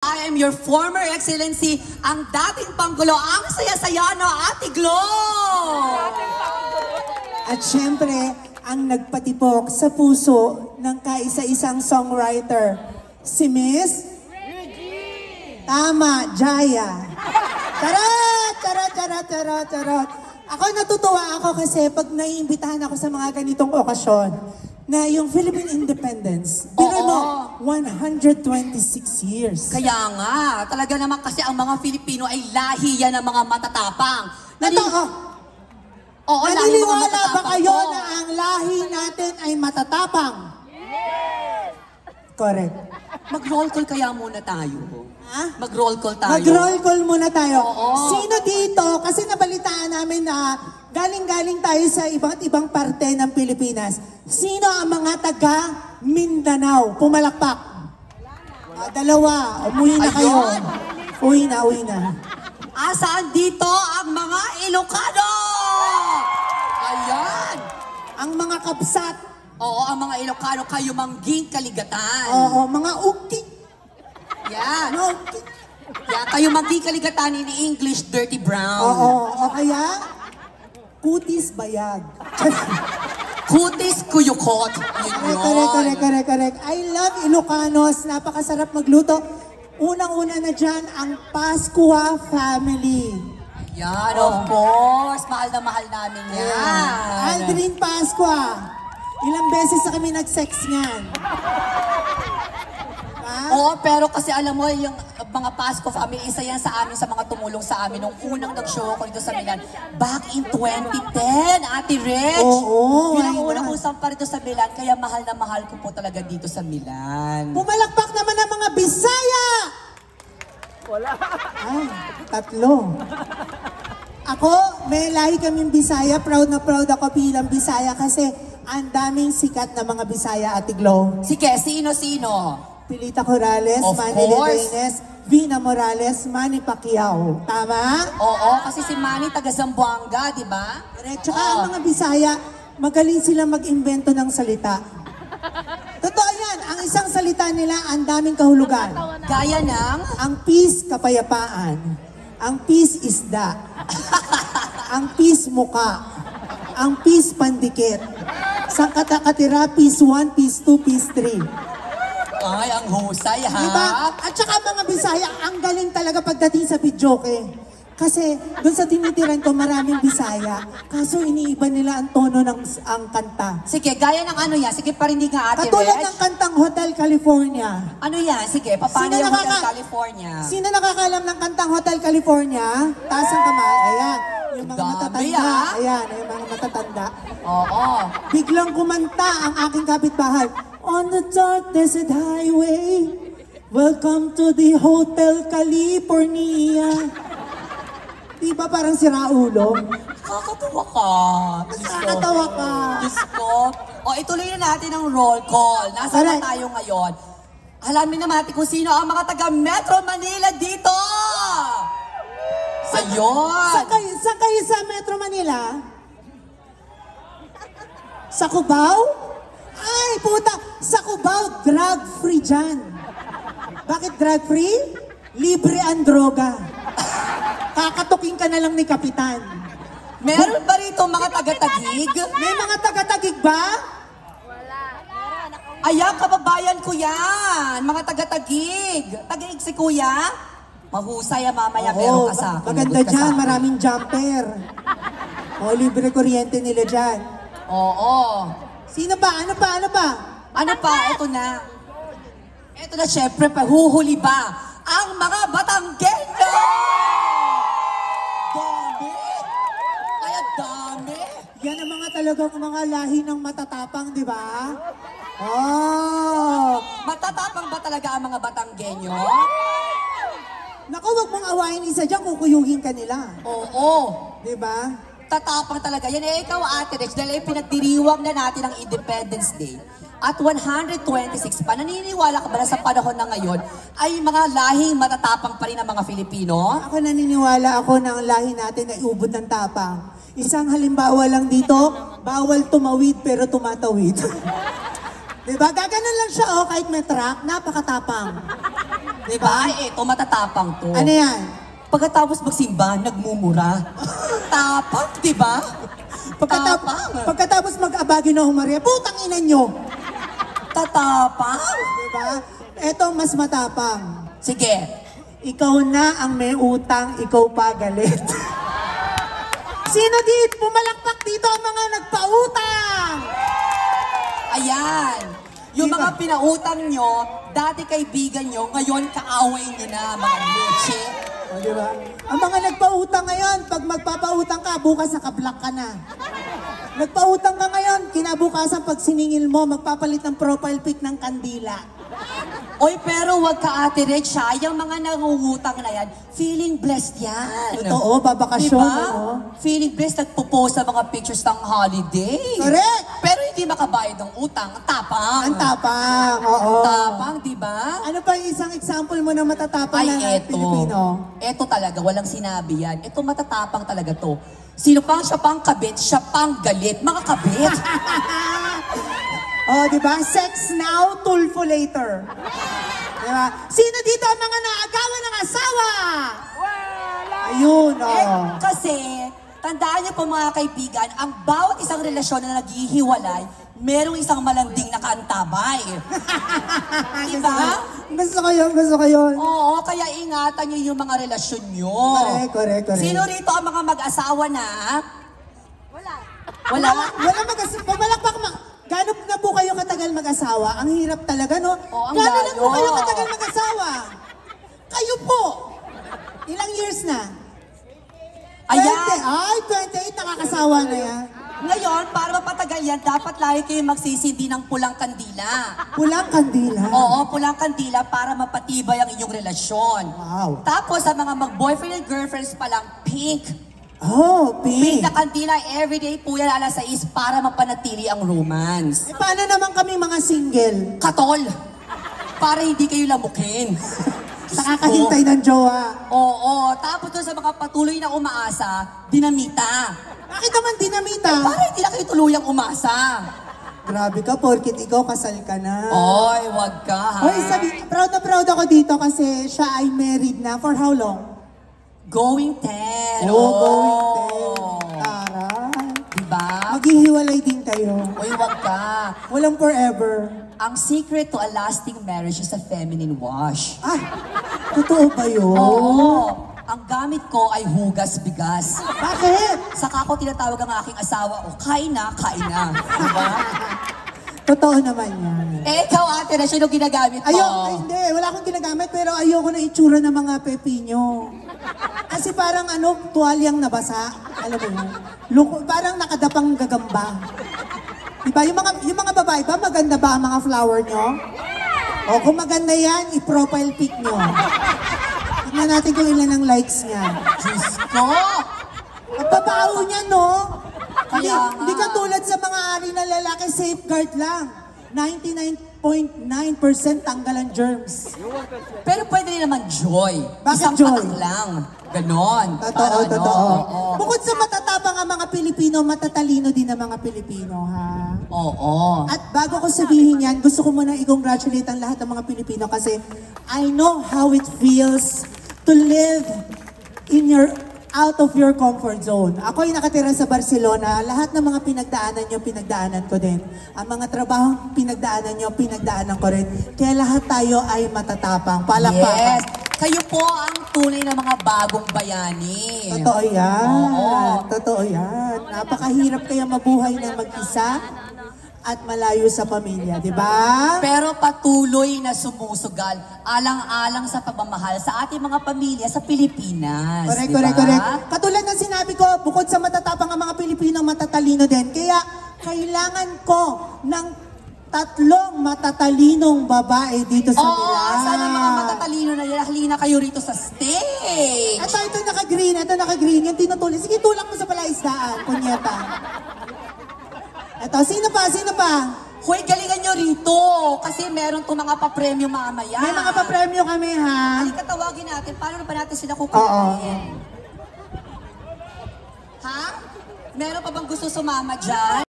I am your former excellency, ang dating Panggulo, ang saya-saya na Ate Glo! At syempre, ang nagpatipok sa puso ng kaisa-isang songwriter, si Miss Tama Jaya. Charot! Charot! Charot! Charot! Charot! Ako natutuwa ako kasi pag naiimbitahan ako sa mga ganitong okasyon, na yung Philippine Independence, biro mo, 126 years. Kaya nga, talaga naman kasi ang mga Filipino ay lahi yan ng mga matatapang. Oo, naniniwala ba kayo na ang lahi natin ay matatapang? Yes! Correct. Mag-roll call kaya muna tayo. Ha? Mag-roll call tayo. Mag-roll call muna tayo. Oo. Sino dito? Kasi nabalitaan namin na galing-galing tayo sa iba't ibang parte ng Pilipinas. Sino ang mga taga Mindanao? Pumalakpak. Dalawa. Umuwi na kayo. Ayun. Uwi na, uwi na. Saan dito ang mga Ilocano? Ayan. Ang mga kapsat. Oo, ang mga Ilocano, kayo mangging kaligatan. Oo, mga ukti. Yan. Mga ukti. Yan, kayo mangging kaligatan in English, dirty brown. Oo, o kaya, kutis bayag. Kutis kuyukot. Yun Correct. I love Ilocanos. Napakasarap magluto. Unang-una na dyan, ang Pascua family. Yan, of course. Mahal na mahal namin yan. Aldrin Pascua. Ilang beses na kami nag-sex niyan. Oo, pero kasi alam mo, yung mga Pasko family, isa yan sa amin, sa mga tumulong sa amin nung unang nag-show ako dito sa Milan. Back in 2010, Ate Rich. Oo, yun ang unang usap pa rito sa Milan, kaya mahal na mahal ko po talaga dito sa Milan. Pumalakpak naman ang mga Bisaya! Wala. Ay, tatlo. Ako, may lahi kaming Bisaya. Proud na proud ako bilang Bisaya kasi ang daming sikat na mga Bisaya, Ate Glo. Sige, sino-sino? Pilita Corrales, Of Manny course. Levenes, Vina Morales, Manny Pacquiao. Tama? Oo, kasi si Manny taga Zamboanga, di ba? Correct. Tsaka ang mga Bisaya, magaling sila mag-imbento ng salita. Totoo yan. Ang isang salita nila, ang daming kahulugan. Gaya ng... Ang peace, kapayapaan. Ang peace, isda. Ang peace, muka. Ang peace, pandikit. Sa katakatira, peace 1, peace 2, peace 3. Ay, ang husay, ha? Diba? At saka mga Bisaya, ang galing talaga pagdating sa videoke. Kasi doon sa tinitiran ko, maraming Bisaya. Kaso iniiba nila ang tono ng ang kanta. Sige, gaya ng ano yan? Sige, parinig nga, Ate Katulad Reg. ng kantang Hotel California. Ano yan? Sige, paano yung Hotel California? Sino nakakalam ng kantang Hotel California? Taas ang kamay. Ayan. Yung mga Dami, matatanda. ah. Ayan, yung mga matatanda. Oo. Biglang kumanta ang aking kapitbahay. On the dark desert highway, welcome to the Hotel California. Diba parang si Raulo? Nakakatawa ka. Nakakatawa ka. Diyos ko. O, ituloy na natin ang roll call. Nasaan na Correct. tayo ngayon? Alamin naman natin kung sino ang mga taga Metro Manila dito. Ayun. Saan kayo sa Metro Manila? Sa Cubao? Ay, puta! Sa Cubao, drug-free dyan. Bakit drug-free? Libre ang droga. Kakatukin ka na lang ni Kapitan. Meron ba rito mga taga-Tagig? May mga taga-tagig ba? Ayan, kababayan ko yan. Mga taga-Tagig. Tagig si Kuya? Mahusay ang mamaya, meron ka sa akin. Maganda Lagot ka sa dyan, akin. maraming jumper. O, libre kuryente nila dyan. Oo. Sino ba? Ano pa? Ano pa? Ano pa? Ito na. Ito na, syempre, pahuhuli ba ang mga Batanggenyo? Dami! Kaya dami! Yan ang mga talagang mga lahi ng matatapang, di ba? Oh! Matatapang ba talaga ang mga Batanggenyo? Naku, wag mong awayin isa dyan, kukuyugin ka nila. Oo. Di ba? Tatapang talaga. Yan ikaw, Ate Rich, dahil pinagdiriwang na natin ang Independence Day. At 126 pa, naniniwala ka ba na sa panahon na ngayon ay mga lahing matatapang pa rin ang mga Filipino? Ako naniniwala ako ng lahi natin na iubod ng tapang. Isang halimbawa lang dito, bawal tumawid pero tumatawid. Diba? Gaganon lang siya, oh, kahit may truck, napakatapang. Diba? Ito, matatapang to. Ano yan? Pagkatapos magsimba, nagmumura. Tapang, diba? Tapang. Pagkatapos mag-abagi na Maria, putang ina nyo. Tatapang. Diba? Eto mas matapang. Sige. Ikaw na ang may utang, ikaw pa galit. Sino dito? Pumalakpak dito ang mga nagpautang. Ayan. Yung Diba? mga pinautang nyo, dati kaibigan nyo, ngayon kaaway nyo na, mga leche. O, diba? Ang mga nagpautang ngayon, pag magpapautang ka, bukas nakablock ka na. Nagpautang ka ngayon, kinabukasan pag siningil mo, magpapalit ng profile pic ng kandila. Oy, pero wag ka Ate Reg, siya, yung mga nangungutang na yan, feeling blessed yan. Totoo, babakasyon. Diba? Ano? Feeling blessed, nagpo-post sa mga pictures ng holiday. Correct! Pero hindi makabayad ng utang, tapang. Ang tapang, oo. Tapang, diba? Ano pa yung isang example mo na matatapang na Ay, eto. Pilipino? Eto talaga, walang sinabi yan. Eto matatapang talaga to. Sino pang siya pang kabit, siya pang galit. Mga kabit. Oh, di ba? Sex now, tulfo later. Di ba? Sino dito ang mga naagawan ng asawa? Ayun, oh. Kasi, tandaan niyo po mga kaibigan, ang bawat isang relasyon na naghihiwalay, merong isang malanding na kaantabay. Diba? Gusto ko yun, gusto ko yun. Oo, kaya ingatan niyo yung mga relasyon niyo. Correct. Sino rito ang mga mag-asawa na? Wala. Wala mag-asawa. Pumalakpak Gano'n na po kayo katagal mag-asawa? Ang hirap talaga, no? Oo, ang Gano'n na po layo. kayo katagal mag-asawa? Kayo po! Ilang years na? Ayan. 28 nakakasawa na yan. Ngayon, para mapatagal yan, dapat lagi kayo magsisindi ng pulang kandila. Pulang kandila. Oo, pulang kandila para mapatibay ang inyong relasyon. Wow. Tapos, sa mga mag-boyfriend and girlfriends pa lang, pink. Oh, Pink pink. na kandila, everyday po yan alas 6 para mapanatili ang romance. Eh, paano naman kami mga single? Katol, para hindi kayo lamukin. Nakakahintay ng jowa. Oo, tapos doon sa mga patuloy na umaasa, dinamita. Bakit naman dinamita? Para hindi na kayo tuluyang umasa. Grabe ka, porkit ikaw kasal ka na. Oy, wag ka ha. Hoy, proud na proud ako dito kasi siya ay married na. For how long? Going 10. Going 10. Taray. Diba? Maghihiwalay din kayo. Uy, wag ka. Walang forever. Ang secret to a lasting marriage is a feminine wash. Ay, totoo ba yun? Oo. Ang gamit ko ay hugas-bigas. Bakit? Saka ko tinatawag ang aking asawa, kain na, kain na. Diba? Totoo naman yan. Eh, ikaw ate, na siya yung ginagamit mo. Ay, hindi. Wala akong ginagamit pero ayoko na itsura ng mga pepinyo. Kasi parang tuwalyang nabasa. Alam mo yun? Parang nakadapang gagamba. Diba? Yung mga babae ba, maganda ba ang mga flower nyo? O kung maganda yan, i-profile pic nyo. Tignan natin kung ilan ang likes niya. Diyos ko! Ang babaho niya, no? Hindi, Kaya nga. hindi katulad sa mga ari na lalaki, safeguard lang. 99.9% tanggalan germs. Pero pwede rin naman joy. Bakit Isang joy? patak lang. Ganon. Totoo, Para totoo. Oo. Bukod sa matatapang ang mga Pilipino, matatalino din ang mga Pilipino, ha? Oo. At bago ko sabihin yan, gusto ko muna i-congratulate ang lahat ng mga Pilipino kasi I know how it feels to live out of your comfort zone. Ako ay nakatira sa Barcelona. Lahat ng mga pinagdaanan ko din. Ang mga trabahong pinagdaanan nyo, pinagdaanan ko rin. Kaya lahat tayo ay matatapang. Palakpakan. Yes. Kayo po ang tunay na mga bagong bayani. Totoo yan. Oo. Totoo yan. Napakahirap kaya mabuhay na mag-isa at malayo sa pamilya, di ba? Pero patuloy na sumusugal, alang-alang sa pagmamahal sa ating mga pamilya sa Pilipinas. Correct, diba? correct. Katulad ng sinabi ko, bukod sa matatapang ang mga Pilipino, matatalino din. Kaya kailangan ko ng 3 matatalinong babae dito sa Oo, Milan. sana mga matatalino na yan, halina kayo rito sa stage. Ito naka-green. Yung tinutuloy. Sige, tulak mo sa palaisdaan, kunyeta. Ito, sino pa? Hoy, galingan nyo rito. Kasi meron to mga pa-premyo mamaya. May mga papremyo kami, ha? Halika, tawagin natin. Paano na ba natin sila kukunin? Ha? Meron pa bang gusto sumama dyan?